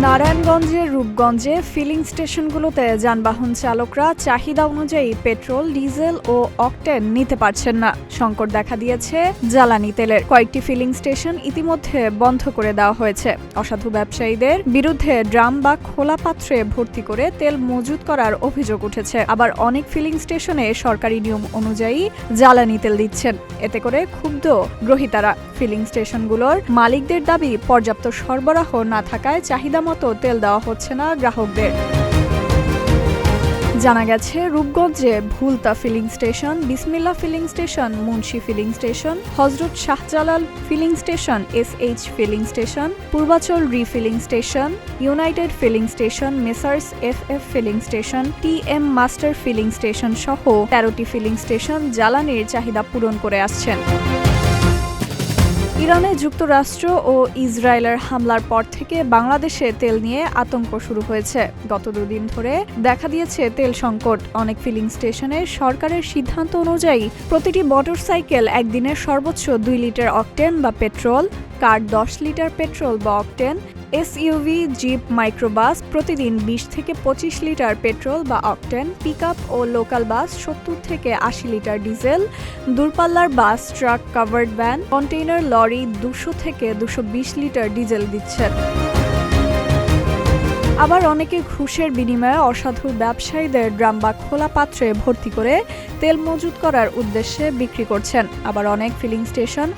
নারায়ণগঞ্জের রূপগঞ্জে ফিলিং স্টেশনগুলোতে যানবাহন চালকরা চাহিদা অনুযায়ী পেট্রোল, ডিজেল ও অকটেন নিতে পারছেন না। সংকট দেখা দিয়েছে জ্বালানি তেলের। কয়েকটি ফিলিং স্টেশন ইতিমধ্যে বন্ধ করে দেওয়া হয়েছে। অসাধু ব্যবসায়ীদের বিরুদ্ধে ড্রাম বা খোলা পাত্রে ভর্তি করে তেল মজুত করার অভিযোগ উঠেছে। আবার অনেক ফিলিং স্টেশনে সরকারি নিয়ম অনুযায়ী জ্বালানি তেল দিচ্ছেন। এতে করে ক্ষুব্ধ গ্রহীতারা। ফিলিং স্টেশনগুলোর মালিকদের দাবি, পর্যাপ্ত সরবরাহ না থাকায় চাহিদা মতো তেল দেওয়া হচ্ছে না গ্রাহকদের। জানা গেছে, রূপগঞ্জে Bhulta filling station, Bismillah filling station, Munshi filling station, Hazrat Shahjalal filling station, SH filling station, Purbachal refilling station, united filling station, messrs FF filling station, TM master filling station সহ 13টি ফিলিং স্টেশন জ্বালানির চাহিদা পূরণ করে আসছেন। ইরানে যুক্তরাষ্ট্র ও ইসরায়েলের হামলার পর থেকে বাংলাদেশে তেল নিয়ে আতঙ্ক শুরু হয়েছে। গত দুদিন ধরে দেখা দিয়েছে তেল সংকট। অনেক ফিলিং স্টেশনে সরকারের সিদ্ধান্ত অনুযায়ী প্রতিটি মোটরসাইকেল একদিনে সর্বোচ্চ 2 লিটার অকটেন বা পেট্রোল, কার 10 লিটার পেট্রোল বা অকটেন, SUV, জিপ, মাইক্রোবাস প্রতিদিন 20 থেকে 25 লিটার পেট্রোল বা অকটেন, পিকআপ ও লোকাল বাস 70 থেকে 80 লিটার ডিজেল, দূরপাল্লার bus, truck, covered van, container lorry 200 থেকে 220 লিটার ডিজেল দিচ্ছেন। আবার অনেকে ঘুষের বিনিময়ে অসাধু ব্যবসায়ীদের ড্রাম বা খোলা পাত্রে ভর্তি করে তেল মজুত করার উদ্দেশ্যে বিক্রি করছেন। আবার অনেক ফিলিং স্টেশন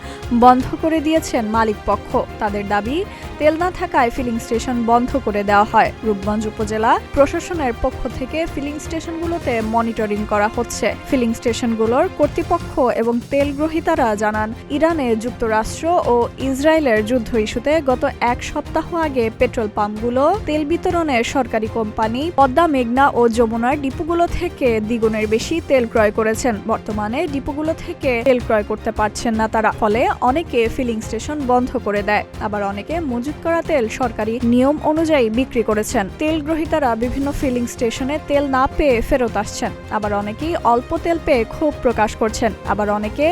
বন্ধ করে দিয়েছেন মালিকপক্ষ। তাদের দাবি, তেল না থাকায় ফিলিং স্টেশন বন্ধ করে দেওয়া হয়। রূপগঞ্জ উপজেলা প্রশাসনের পক্ষ থেকে ফিলিং স্টেশনগুলোতে মনিটরিং করা হচ্ছে। ফিলিং স্টেশনগুলোর কর্তৃপক্ষ এবং তেল গ্রহীতারা জানান, ইরানে যুক্তরাষ্ট্র ও ইসরায়েলের যুদ্ধ ইস্যুতে গত 1 সপ্তাহ আগে পেট্রোল পাম্পগুলো তেল বিতরণে সরকারি কোম্পানি পদ্মা, মেঘনা ও যমুনার ডিপোগুলো থেকে দ্বিগুণের বেশি তেল ক্রয় করেছেন। বর্তমানে ডিপোগুলো থেকে তেল ক্রয় করতে পারছেন না তারা। ফলে অনেকে ফিলিং স্টেশন বন্ধ করে দেয়। আবার অনেকে মজুত করা তেল সরকারি নিয়ম অনুযায়ী বিক্রি করেছেন। তেল গ্রহীতারা বিভিন্ন ফিলিং স্টেশনে তেল না পেয়ে ফেরত আসছেন। আবার অনেকেই অল্প তেল পেয়ে ক্ষোভ প্রকাশ করছেন। আবার অনেকে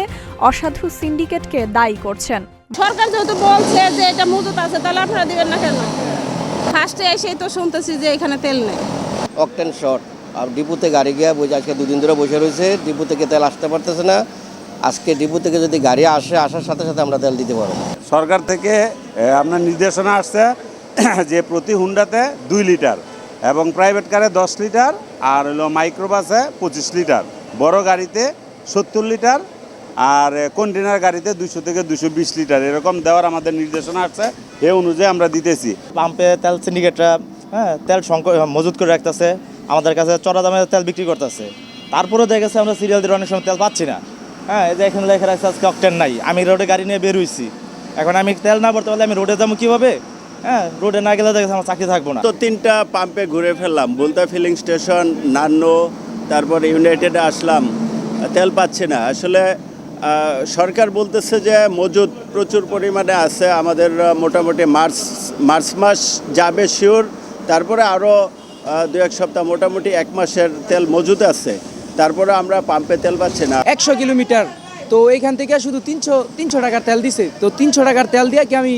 অসাধু সিন্ডিকেটকে দায়ী করছেন। সরকার যেহেতু বলছে যে এটা মজুত আছে, তাহলে আপনারা দিবেন না কেন? ফার্স্টে এসেই তো শুনতেছি যে এখানে তেল নেই। অকটেন শর্ট, আর ডিপুতে গাড়ি গিয়ে বসে আজকে 2 দিন ধরে বসে রয়েছে। ডিপু থেকে তেল আসতে পারতেছে না। আজকে ডিপু থেকে যদি গাড়ি আসার সাথে সাথে আমরা তেল দিতে পারবো। সরকার থেকে আপনার নির্দেশনা আসছে যে প্রতি হুন্ডাতে 2 লিটার এবং প্রাইভেট কারে 10 লিটার আর হলো মাইক্রোবাসে 25 লিটার, বড় গাড়িতে 70 লিটার আর কন্টেনার গাড়িতে 200 থেকে 220 লিটার এরকম দেওয়ার আমাদের নির্দেশনা আসছে। এই অনুযায়ী আমরা দিতেছি। পাম্পে তেল সিন্ডিকেটরা তেল মজুত করে রাখতেছে, আমাদের কাছে চড়া দামে তেল বিক্রি করতেছে। তারপরেও দেখা গেছে আমরা সিরিয়াল দিয়ে অনেক সময় তেল পাচ্ছি না। এই যে এখানে লেখা রাখছে আজকে অকটেন নাই। আমি রোডে গাড়ি নিয়ে বের হইছি, এখন আমি তেল না ভরতে পারলে আমি রোডে যাবো কীভাবে? রোডে না গেলে দেখা যাচ্ছে আমার চাকরি থাকবো না। তো 3টা পাম্পে ঘুরে ফেললাম, বুলতা ফিলিং স্টেশন, নান্নো, তারপর ইউনাইটেডে আসলাম, তেল পাচ্ছি না। আসলে সরকার বলতেছে যে মজুদ প্রচুর পরিমাণে আছে, আমাদের মোটামুটি মার্চ মাস যাবে শিওর, তারপরে আরও 2-1 সপ্তাহ মোটামুটি 1 মাসের তেল মজুদ আছে, তারপরে আমরা পাম্পে তেল পাচ্ছি না। 100 কিলোমিটার তো এইখান থেকে শুধু 300 টাকার তেল দিছে। তো 300 টাকার তেল দিয়ে কি আমি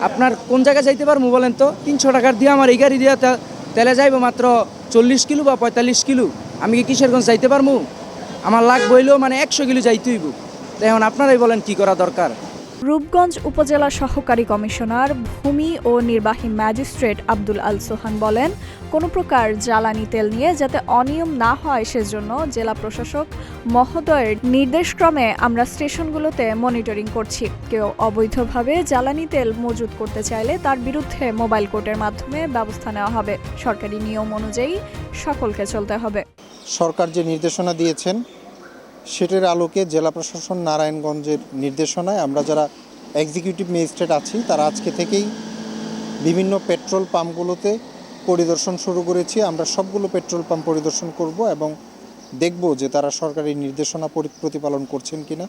আপনার কোন জায়গায় যাইতে পারবো বলেন তো? 300 টাকার দিয়ে আমার এই গাড়ি দিয়ে তেলে যাইবো মাত্র 40 কিলো বা 45 কিলো। আমি কি কিশোরগঞ্জ যাইতে পারবো? আমার লাগবে হইলেও মানে 100 কিলো যাইতে হইব। এখন আপনারাই বলেন কি করা দরকার। রূপগঞ্জ উপজেলা সহকারী কমিশনার, ভূমি ও নির্বাহী ম্যাজিস্ট্রেট আব্দুল আল সোহান বলেন, কোনো প্রকার জ্বালানি তেল নিয়ে যাতে অনিয়ম না হয় সেজন্য জেলা প্রশাসক মহোদয়ের নির্দেশক্রমে আমরা স্টেশনগুলোতে মনিটরিং করছি। কেউ অবৈধভাবে জ্বালানি তেল মজুত করতে চাইলে তার বিরুদ্ধে মোবাইল কোর্টের মাধ্যমে ব্যবস্থা নেওয়া হবে। সরকারি নিয়ম অনুযায়ী সকলকে চলতে হবে। সরকার যে নির্দেশনা দিয়েছেন সেটার আলোকে জেলা প্রশাসন নারায়ণগঞ্জের নির্দেশনায় আমরা যারা এক্সিকিউটিভ ম্যাজিস্ট্রেট আছি তারা আজকে থেকেই বিভিন্ন পেট্রোল পাম্পগুলোতে পরিদর্শন শুরু করেছি। আমরা সবগুলো পেট্রোল পাম্প পরিদর্শন করব এবং দেখব যে তারা সরকারি নির্দেশনা প্রতিপালন করছেন কিনা,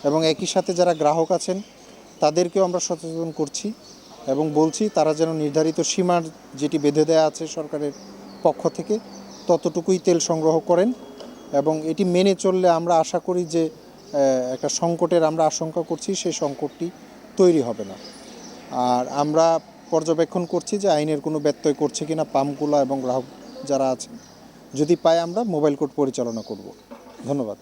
এবং একই সাথে যারা গ্রাহক আছেন তাদেরকেও আমরা সচেতন করছি এবং বলছি তারা যেন নির্ধারিত সীমার যেটি বেঁধে দেওয়া আছে সরকারের পক্ষ থেকে ততটুকুই তেল সংগ্রহ করেন। এবং এটি মেনে চললে আমরা আশা করি যে একটা সংকটের আমরা আশঙ্কা করছি সেই সংকটটি তৈরি হবে না। আর আমরা পর্যবেক্ষণ করছি যে আইনের কোনো ব্যত্যয় করছে কিনা পাম্পগুলো এবং গ্রাহক যারা আছেন। যদি পাই আমরা মোবাইল কোর্ট পরিচালনা করব। ধন্যবাদ।